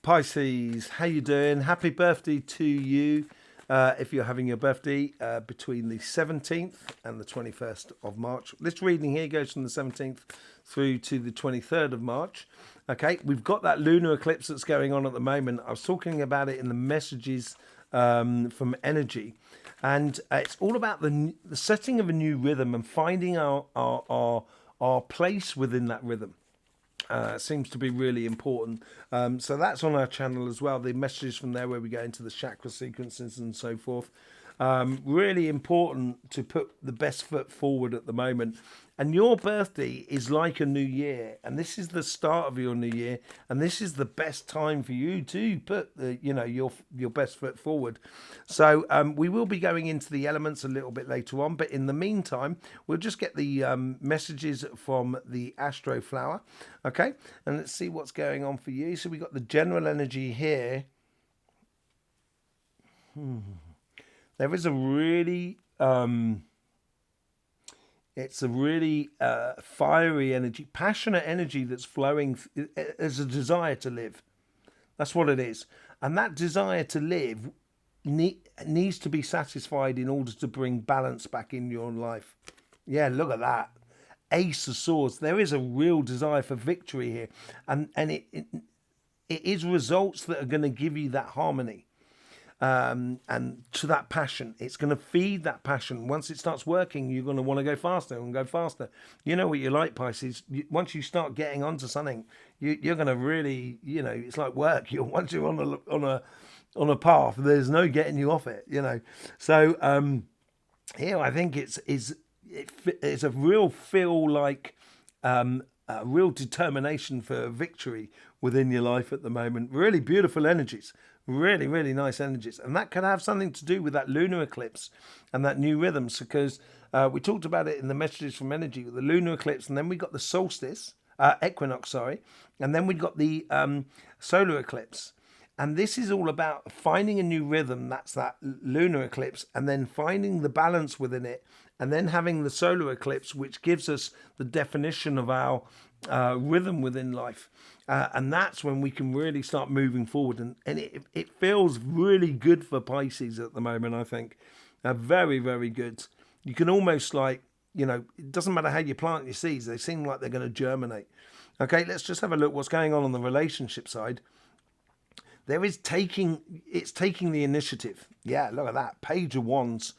Pisces, how you doing? Happy birthday to you. If you're having your birthday between the 17th and the 21st of March. This reading here goes from the 17th through to the 23rd of March. Okay, we've got that lunar eclipse that's going on at the moment. I was talking about it in the messages from energy. And it's all about the setting of a new rhythm and finding our place within that rhythm. Seems to be really important. So that's on our channel as well. The messages from there where we go into the chakra sequences and so forth. Really important to put the best foot forward at the moment. And your birthday is like a new year, and this is the start of your new year, and this is the best time for you to put your best foot forward. So we will be going into the elements a little bit later on, but in the meantime, we'll just get the messages from the Astroflower, okay? And let's see what's going on for you. So we got the general energy here. There is a really it's a really fiery energy, passionate energy that's flowing as a desire to live. That's what it is. And that desire to live needs to be satisfied in order to bring balance back in your life. Yeah, look at that. Ace of Swords. There is a real desire for victory here. And it is results that are going to give you that harmony. And to that passion, it's going to feed that passion. Once it starts working, you're going to want to go faster and go faster. You know what you're like, Pisces. Once you start getting onto something, you're going to really, it's like work. Once you're on a path, there's no getting you off it. So here I think it's a real feel like a real determination for victory within your life at the moment. Really beautiful energies. Really, really nice energies. And that could have something to do with that lunar eclipse and that new rhythms, because we talked about it in the messages from energy with the lunar eclipse, and then we got the solstice, equinox, sorry, and then we got the solar eclipse. And this is all about finding a new rhythm, that's that lunar eclipse, and then finding the balance within it, and then having the solar eclipse, which gives us the definition of our rhythm within life. And that's when we can really start moving forward. And it feels really good for Pisces at the moment, I think. Very, very good. You can almost it doesn't matter how you plant your seeds, they seem like they're going to germinate. Okay, let's just have a look what's going on the relationship side. It's taking the initiative. Yeah, look at that. Page of Wands.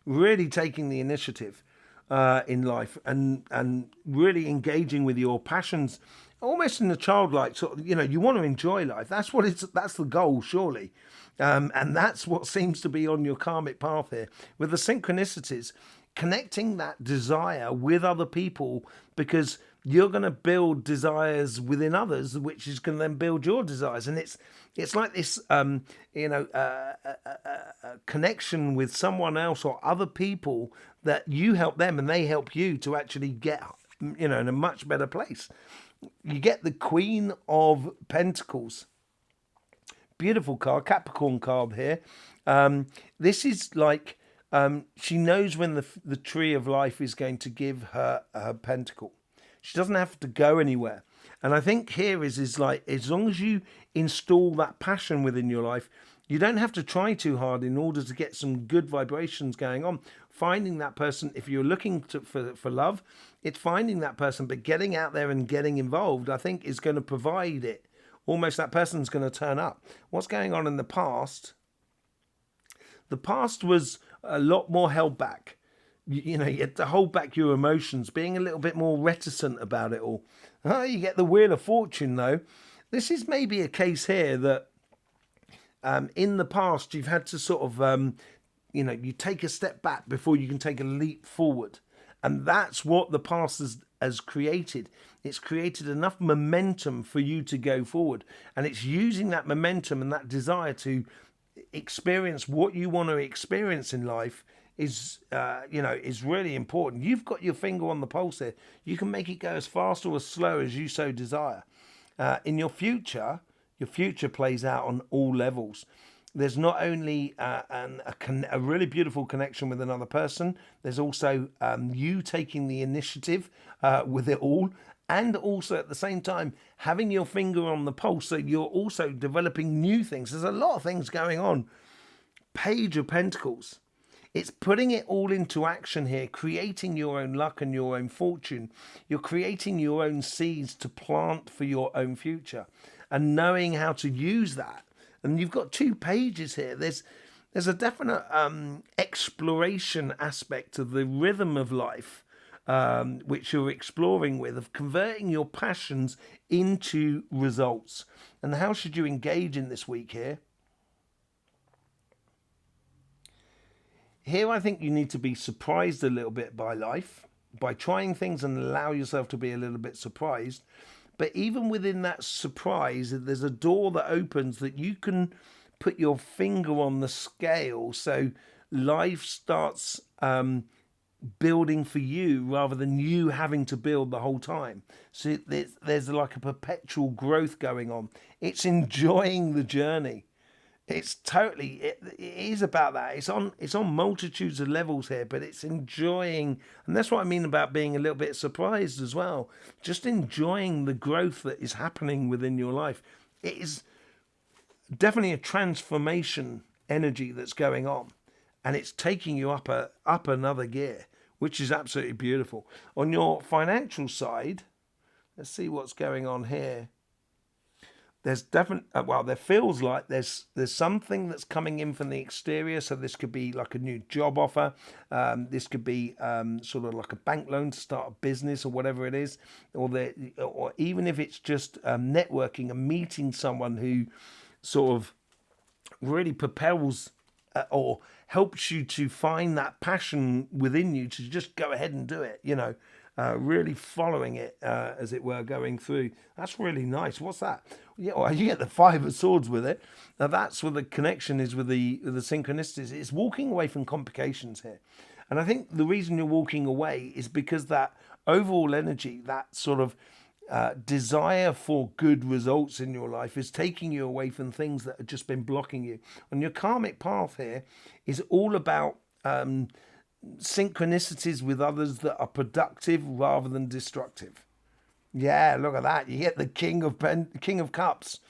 Really taking the initiative in life and really engaging with your passions, almost in a childlike sort of, you want to enjoy life. That's the goal, surely. And that's what seems to be on your karmic path here. With the synchronicities, connecting that desire with other people, because you're going to build desires within others, which is going to then build your desires. And it's like this, connection with someone else or other people that you help them and they help you to actually get, in a much better place. You get the Queen of Pentacles. Beautiful card, Capricorn card here. This is like, she knows when the tree of life is going to give her pentacle. She doesn't have to go anywhere. And I think here is like, as long as you install that passion within your life, you don't have to try too hard in order to get some good vibrations going on. Finding that person, if you're looking for love, it's finding that person, but getting out there and getting involved, I think, is going to provide it. Almost that person's going to turn up. What's going on in the past? The past was a lot more held back. You had to hold back your emotions, being a little bit more reticent about it all. You get the Wheel of Fortune, though. This is maybe a case here that in the past you've had to sort of, you take a step back before you can take a leap forward. And that's what the past has created. It's created enough momentum for you to go forward. And it's using that momentum and that desire to experience what you want to experience in life is really important. You've got your finger on the pulse here. You can make it go as fast or as slow as you so desire. In your future plays out on all levels. There's not only a really beautiful connection with another person, there's also you taking the initiative with it all, and also at the same time having your finger on the pulse, so you're also developing new things. There's a lot of things going on. Page of Pentacles. It's putting it all into action here, creating your own luck and your own fortune. You're creating your own seeds to plant for your own future and knowing how to use that. And you've got 2 pages here. There's a definite exploration aspect of the rhythm of life, which you're exploring with, of converting your passions into results. And how should you engage in this week here? Here, I think you need to be surprised a little bit by life, by trying things and allow yourself to be a little bit surprised. But even within that surprise, there's a door that opens that you can put your finger on the scale. So life starts building for you rather than you having to build the whole time. So there's like a perpetual growth going on. It's enjoying the journey. It's totally, it is about that. It's on multitudes of levels here, but it's enjoying, and that's what I mean about being a little bit surprised as well. Just enjoying the growth that is happening within your life. It is definitely a transformation energy that's going on, and it's taking you up another gear, which is absolutely beautiful. On your financial side, let's see what's going on here. There's definitely, there feels like there's something that's coming in from the exterior. So this could be like a new job offer. This could be sort of like a bank loan to start a business or whatever it is, or even if it's just networking and meeting someone who sort of really propels or helps you to find that passion within you to just go ahead and do it. Really following it, as it were, going through. That's really nice. What's that? Yeah, well, you get the 5 of Swords with it. Now that's where the connection is with the synchronicities. It's walking away from complications here. And I think the reason you're walking away is because that overall energy, that sort of desire for good results in your life is taking you away from things that have just been blocking you. And your karmic path here is all about synchronicities with others that are productive rather than destructive. Yeah, look at that. You get the King of Cups.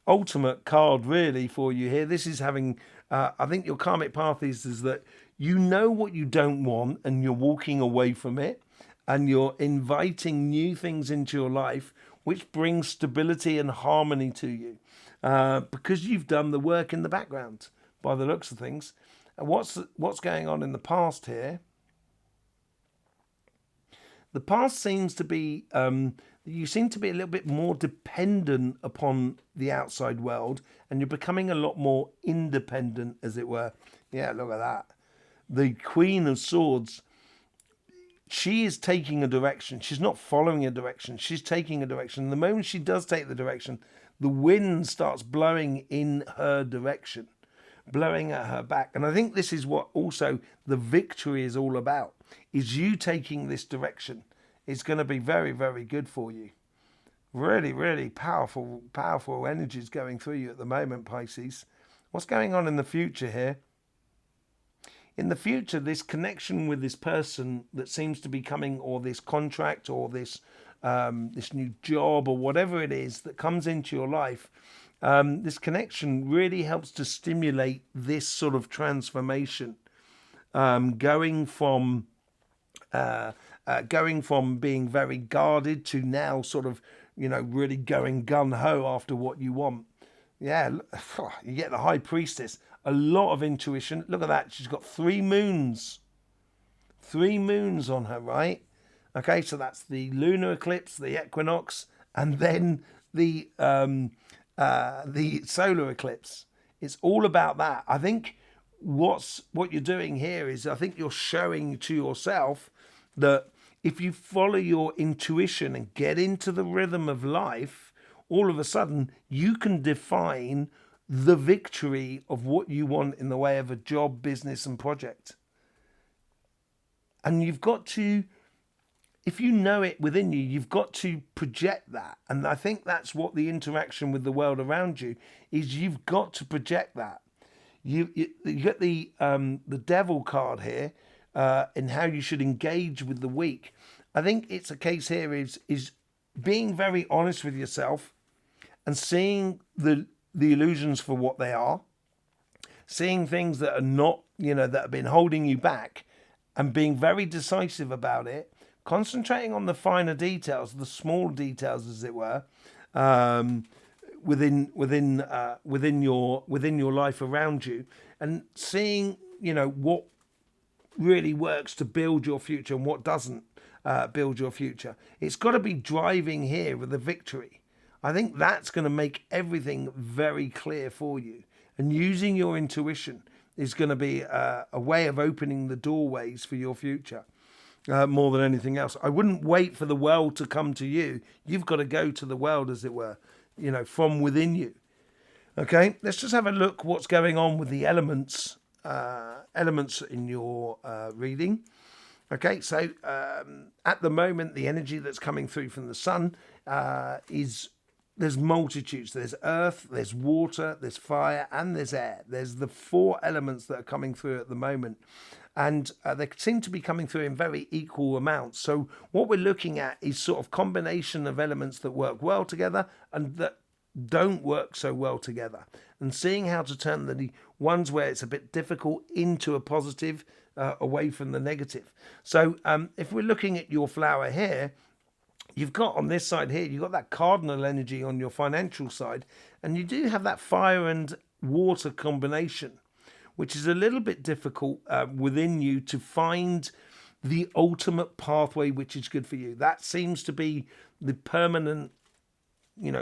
Ultimate card really for you here. This is having, I think your karmic path is that you know what you don't want and you're walking away from it, and you're inviting new things into your life, which brings stability and harmony to you, because you've done the work in the background by the looks of things. And what's going on in the past here? The past seems to be, you seem to be a little bit more dependent upon the outside world, and you're becoming a lot more independent, as it were. Yeah, look at that. The Queen of Swords, she is taking a direction. She's not following a direction. She's taking a direction. The moment she does take the direction, the wind starts blowing in her direction, blowing at her back. And I think this is what also the victory is all about, is you taking this direction. It's going to be very, very good for you. Really, really powerful energies going through you at the moment, Pisces. What's going on in the future here? In the future, this connection with this person that seems to be coming, or this contract, or this new job, or whatever it is that comes into your life, this connection really helps to stimulate this sort of transformation, going from being very guarded to now sort of, really going gun-ho after what you want. Yeah, you get the High Priestess. A lot of intuition. Look at that. She's got 3 moons. 3 moons on her, right? Okay, so that's the lunar eclipse, the equinox, and then the solar eclipse. It's all about that. I think what you're doing here is, I think you're showing to yourself that if you follow your intuition and get into the rhythm of life, all of a sudden you can define the victory of what you want in the way of a job, business, and project. And you've got to, if you know it within you, you've got to project that. And I think that's what the interaction with the world around you is. You've got to project that. You get the Devil card here, in how you should engage with the week. I think it's a case here is being very honest with yourself and seeing the illusions for what they are, seeing things that are not, that have been holding you back, and being very decisive about it, concentrating on the finer details, the small details, as it were, within your life around you, and seeing what really works to build your future and what doesn't build your future. It's got to be driving here with a victory. I think that's going to make everything very clear for you. And using your intuition is going to be a way of opening the doorways for your future more than anything else. I wouldn't wait for the world to come to you. You've got to go to the world, as it were, from within you. Okay, let's just have a look what's going on with the elements in your reading. Okay, so at the moment, the energy that's coming through from the sun there's multitudes. There's earth, there's water, there's fire, and there's air. There's the 4 elements that are coming through at the moment. And they seem to be coming through in very equal amounts. So what we're looking at is sort of combination of elements that work well together and that don't work so well together. And seeing how to turn the ones where it's a bit difficult into a positive, away from the negative. So if we're looking at your flower here, you've got on this side here, you've got that cardinal energy on your financial side, and you do have that fire and water combination, which is a little bit difficult within you to find the ultimate pathway which is good for you. That seems to be the permanent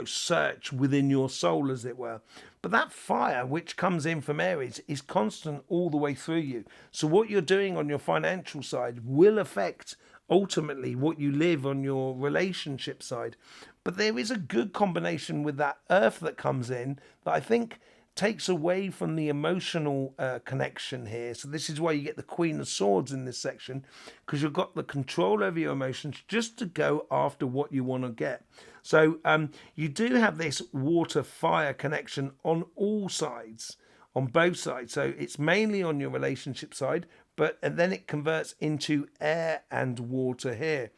search within your soul, as it were. But that fire which comes in from Aries is constant all the way through you. So what you're doing on your financial side will affect ultimately what you live on your relationship side. But there is a good combination with that earth that comes in that I think takes away from the emotional connection here. So this is why you get the Queen of Swords in this section, because you've got the control over your emotions just to go after what you want to get. So you do have this water-fire connection on all sides, on both sides. So it's mainly on your relationship side, and then it converts into air and water here.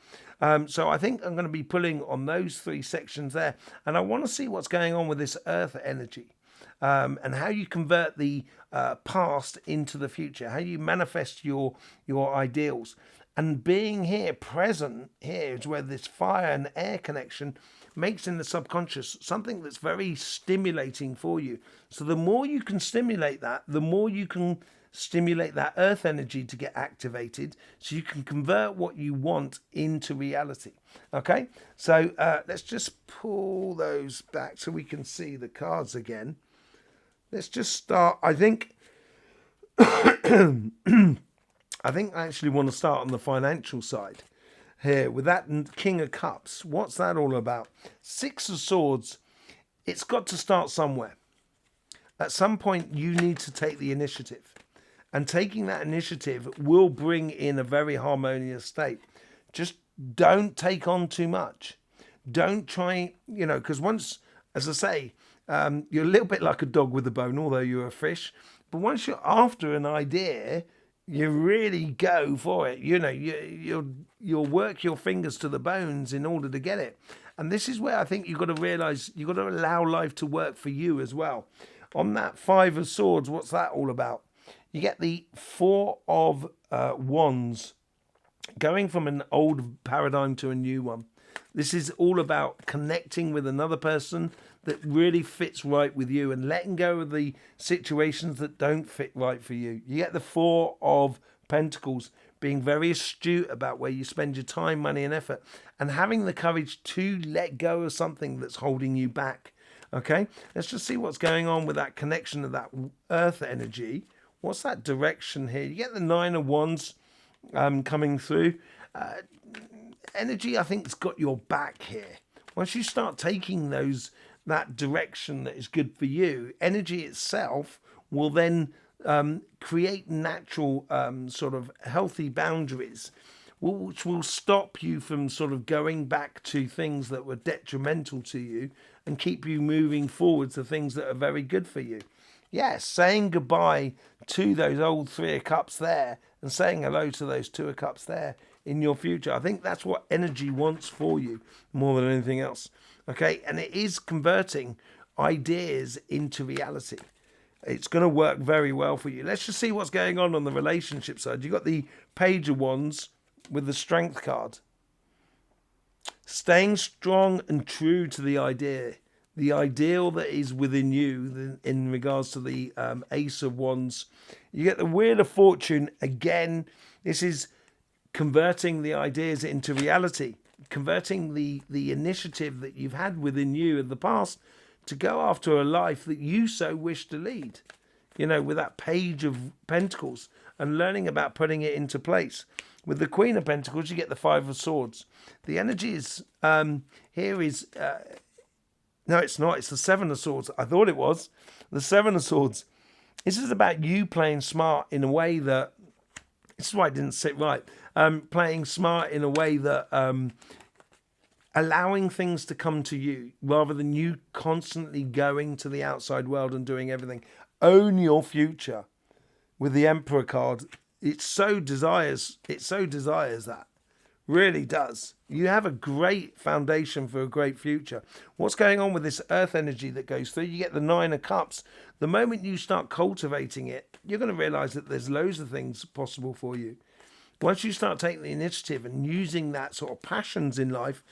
So I think I'm going to be pulling on those 3 sections there. And I want to see what's going on with this earth energy. And how you convert the past into the future, how you manifest your ideals. And being here, present here, is where this fire and air connection makes in the subconscious something that's very stimulating for you. So the more you can stimulate that, the more you can stimulate that earth energy to get activated, so you can convert what you want into reality. Okay, so let's just pull those back so we can see the cards again. Let's just start. I think I actually want to start on the financial side here with that King of Cups. What's that all about? 6 of Swords. It's got to start somewhere. At some point, you need to take the initiative. And taking that initiative will bring in a very harmonious state. Just don't take on too much. Don't try, because once, as I say, you're a little bit like a dog with a bone, although you're a fish. But once you're after an idea, you really go for it. You'll work your fingers to the bones in order to get it. And this is where I think you've got to realize you've got to allow life to work for you as well. On that 5 of Swords, what's that all about? You get the 4 of Wands, going from an old paradigm to a new one. This is all about connecting with another person that really fits right with you and letting go of the situations that don't fit right for you. You get the 4 of Pentacles, being very astute about where you spend your time, money and effort, and having the courage to let go of something that's holding you back. Okay, let's just see what's going on with that connection of that earth energy. What's that direction here? You get the 9 of Wands coming through. Energy, I think, has got your back here. Once you start taking that direction that is good for you, energy itself will then create natural sort of healthy boundaries, which will stop you from sort of going back to things that were detrimental to you and keep you moving forward to things that are very good for you. Yes, saying goodbye to those old 3 of Cups there and saying hello to those 2 of Cups there in your future. I think that's what energy wants for you more than anything else. Okay, and it is converting ideas into reality. It's going to work very well for you. Let's just see what's going on the relationship side. You've got the Page of Wands with the Strength card. Staying strong and true to the idea, the ideal that is within you in regards to the Ace of Wands. You get the Wheel of Fortune. Again, this is converting the ideas into reality, converting the initiative that you've had within you in the past to go after a life that you so wish to lead, you know, with that Page of Pentacles and learning about putting it into place. With the Queen of Pentacles, you get the Five of Swords. The energy is, here is, no, it's not. It's the Seven of Swords. I thought it was. The Seven of Swords. This is about you playing smart in a way that, this is why it didn't sit right, playing smart in a way that, allowing things to come to you rather than you constantly going to the outside world and doing everything. Own your future. With the Emperor card, it so desires that. Really does. You have a great foundation for a great future. What's going on with this earth energy that goes through? You get the Nine of Cups. The moment you start cultivating it, you're going to realize that there's loads of things possible for you. Once you start taking the initiative and using that sort of passions in life,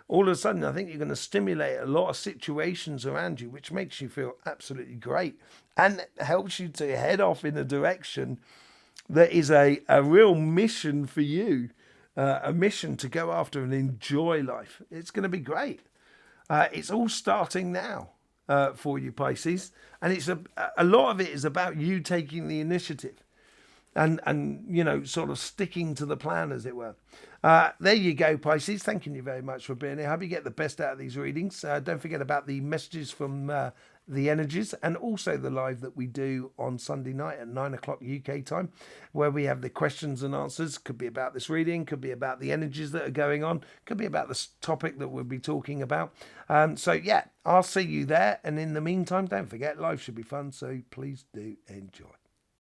all of a sudden, I think you're going to stimulate a lot of situations around you, which makes you feel absolutely great and helps you to head off in a direction that is a real mission for you, a mission to go after and enjoy life. It's going to be great. It's all starting now for you, Pisces. And it's a lot of it is about you taking the initiative. And you know, sort of sticking to the plan, as it were. There you go, Pisces. Thanking you very much for being here. I hope you get the best out of these readings. Don't forget about the messages from the energies and also the live that we do on Sunday night at 9 o'clock UK time, where we have the questions and answers. Could be about this reading, could be about the energies that are going on, could be about the topic that we'll be talking about. So yeah, I'll see you there. And in the meantime, don't forget, life should be fun. So please do enjoy.